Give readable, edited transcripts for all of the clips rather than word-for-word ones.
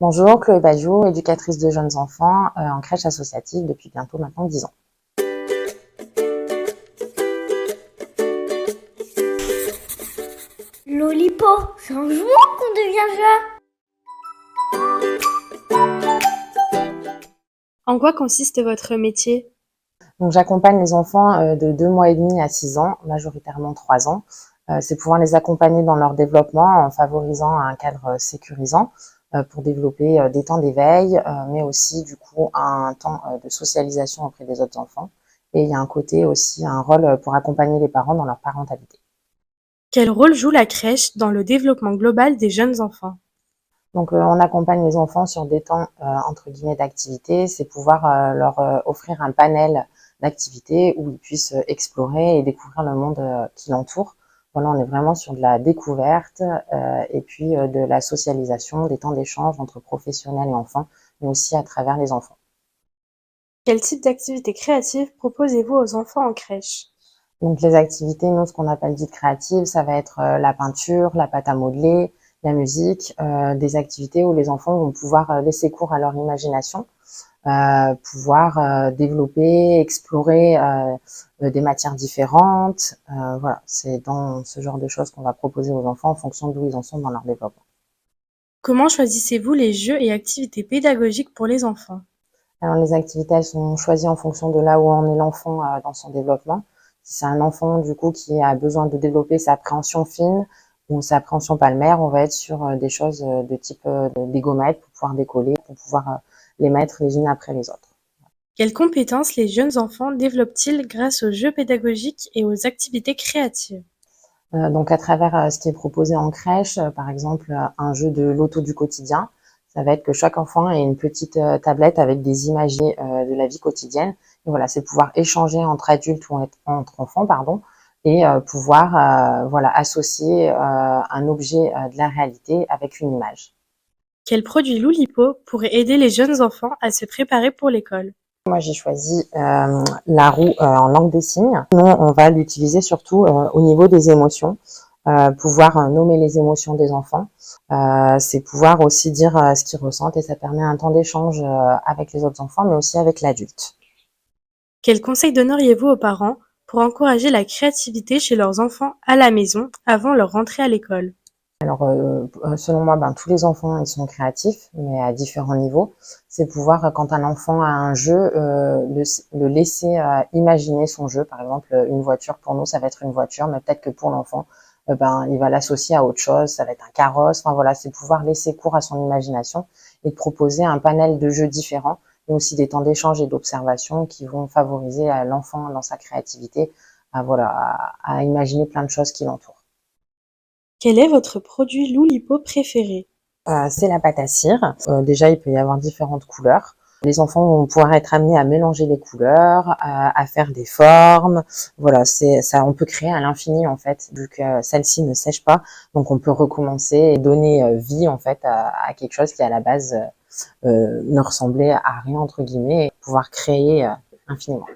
Bonjour, Chloé Bajou, éducatrice de jeunes enfants en crèche associative depuis bientôt maintenant 10 ans. Lolipo, c'est un jour qu'on devient jeune. En quoi consiste votre métier? Donc j'accompagne les enfants de 2 mois et demi à 6 ans, majoritairement 3 ans. C'est pouvoir les accompagner dans leur développement en favorisant un cadre sécurisant pour développer des temps d'éveil, mais aussi du coup un temps de socialisation auprès des autres enfants. Et il y a un côté aussi, un rôle pour accompagner les parents dans leur parentalité. Quel rôle joue la crèche dans le développement global des jeunes enfants? Donc on accompagne les enfants sur des temps entre guillemets d'activités, c'est pouvoir leur offrir un panel d'activités où ils puissent explorer et découvrir le monde qui l'entoure. Voilà, on est vraiment sur de la découverte et puis de la socialisation, des temps d'échange entre professionnels et enfants, mais aussi à travers les enfants. Quel type d'activité créative proposez-vous aux enfants en crèche? Donc les activités, nous, ce qu'on appelle dites créatives, ça va être la peinture, la pâte à modeler, la musique, des activités où les enfants vont pouvoir laisser cours à leur imagination, pouvoir développer, explorer des matières différentes. Voilà, c'est dans ce genre de choses qu'on va proposer aux enfants en fonction d'où ils en sont dans leur développement. Comment choisissez-vous les jeux et activités pédagogiques pour les enfants? Alors les activités, elles sont choisies en fonction de là où en est l'enfant dans son développement. Si c'est un enfant du coup qui a besoin de développer sa appréhension fine ou sa appréhension palmaire, on va être sur des choses de type des gommettes pour pouvoir décoller, pour pouvoir les mettre les unes après les autres. Quelles compétences les jeunes enfants développent-ils grâce aux jeux pédagogiques et aux activités créatives? Donc à travers ce qui est proposé en crèche, par exemple un jeu de l'auto du quotidien, ça va être que chaque enfant ait une petite tablette avec des imagiers de la vie quotidienne. Et voilà, c'est pouvoir échanger entre adultes ou entre enfants, pardon, et pouvoir voilà associer un objet de la réalité avec une image. Quel produit Loulipo pourrait aider les jeunes enfants à se préparer pour l'école? Moi, j'ai choisi la roue en langue des signes. Nous, on va l'utiliser surtout au niveau des émotions, pouvoir nommer les émotions des enfants. C'est pouvoir aussi dire ce qu'ils ressentent et ça permet un temps d'échange avec les autres enfants, mais aussi avec l'adulte. Quels conseils donneriez-vous aux parents pour encourager la créativité chez leurs enfants à la maison avant leur rentrée à l'école? Alors, selon moi, tous les enfants, ils sont créatifs, mais à différents niveaux. C'est pouvoir, quand un enfant a un jeu, le laisser imaginer son jeu. Par exemple, une voiture, pour nous, ça va être une voiture, mais peut-être que pour l'enfant, il va l'associer à autre chose, ça va être un carrosse. Enfin voilà, c'est pouvoir laisser cours à son imagination et de proposer un panel de jeux différents, mais aussi des temps d'échange et d'observation qui vont favoriser l'enfant dans sa créativité à imaginer plein de choses qui l'entourent. Quel est votre produit Loulipo préféré? C'est la pâte à cire. Déjà, il peut y avoir différentes couleurs. Les enfants vont pouvoir être amenés à mélanger les couleurs, à faire des formes. Voilà, c'est ça. On peut créer à l'infini en fait, vu que celle-ci ne sèche pas. Donc, on peut recommencer et donner vie en fait à quelque chose qui à la base ne ressemblait à rien entre guillemets, et pouvoir créer infiniment.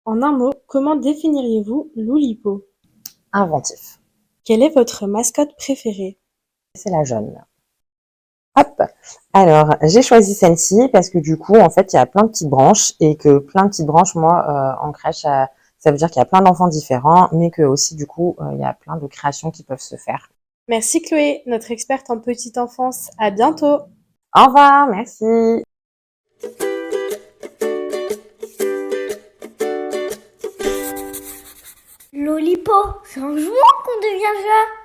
En un mot, comment définiriez-vous Loulipo? Inventif. Quelle est votre mascotte préférée? C'est la jaune. Hop. Alors, j'ai choisi celle-ci parce que du coup, en fait, il y a plein de petites branches et que plein de petites branches, moi, en crèche, ça veut dire qu'il y a plein d'enfants différents, mais que aussi, du coup, il y a plein de créations qui peuvent se faire. Merci Chloé, notre experte en petite enfance. À bientôt! Au revoir, merci. Lolipo, c'est un jour qu'on devient jeune.